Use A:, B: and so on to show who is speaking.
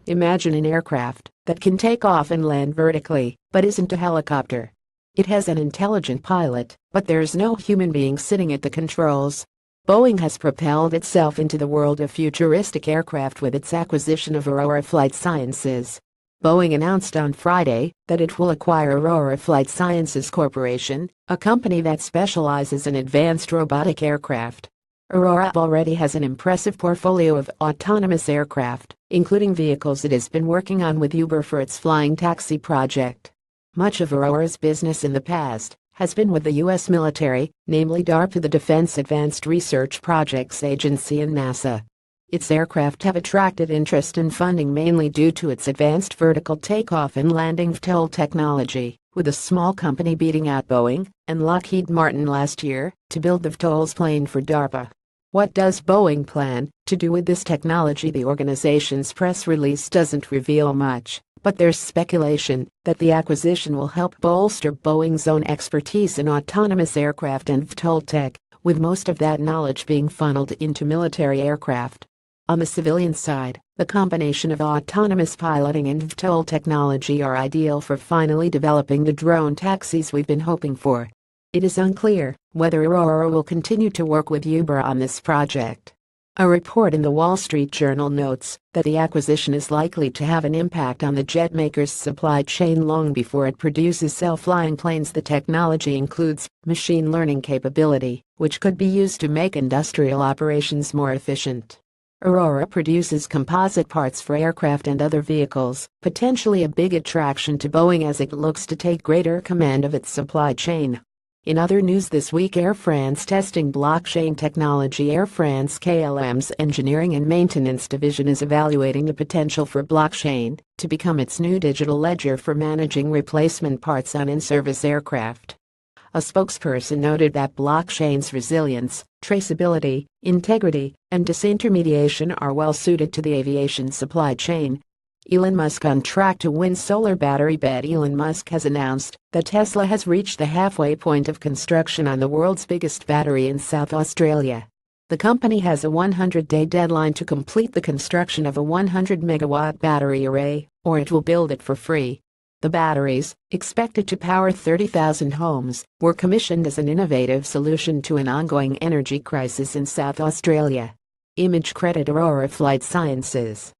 A: Imagine an aircraft that can take off and land vertically, but isn't a helicopter. It has an intelligent pilot, but there's no human being sitting at the controls. Boeing has propelled itself into the world of futuristic aircraft with its acquisition of Aurora Flight Sciences. Boeing announced on Friday that it will acquire Aurora Flight Sciences Corporation, a company that specializes in advanced robotic aircraft. Aurora already has an impressive portfolio of autonomous aircraft, including vehicles it has been working on with Uber for its flying taxi project. Much of Aurora's business in the past has been with the U.S. military, namely DARPA, the Defense Advanced Research Projects Agency, and NASA. Its aircraft have attracted interest and funding mainly due to its advanced vertical takeoff and landing VTOL technology, with a small company beating out Boeing and Lockheed Martin last year to build the VTOL's plane for DARPA. What does Boeing plan to do with this technology? The organization's press release doesn't reveal much, but there's speculation that the acquisition will help bolster Boeing's own expertise in autonomous aircraft and VTOL tech, with most of that knowledge being funneled into military aircraft. On the civilian side, the combination of autonomous piloting and VTOL technology are ideal for finally developing the drone taxis we've been hoping for. It is unclear whether Aurora will continue to work with Uber on this project. A report in the Wall Street Journal notes that the acquisition is likely to have an impact on the jet maker's supply chain long before it produces self-flying planes. The technology includes machine learning capability, which could be used to make industrial operations more efficient. Aurora produces composite parts for aircraft and other vehicles, potentially a big attraction to Boeing as it looks to take greater command of its supply chain. In other news this week, Air France testing blockchain technology. Air France KLM's engineering and maintenance division is evaluating the potential for blockchain to become its new digital ledger for managing replacement parts on in-service aircraft. A spokesperson noted that blockchain's resilience, traceability, integrity, and disintermediation are well suited to the aviation supply chain. Elon Musk on track to win solar battery bet. Elon Musk has announced that Tesla has reached the halfway point of construction on the world's biggest battery in South Australia. The company has a 100-day deadline to complete the construction of a 100-megawatt battery array, or it will build it for free. The batteries, expected to power 30,000 homes, were commissioned as an innovative solution to an ongoing energy crisis in South Australia. Image credit Aurora Flight Sciences.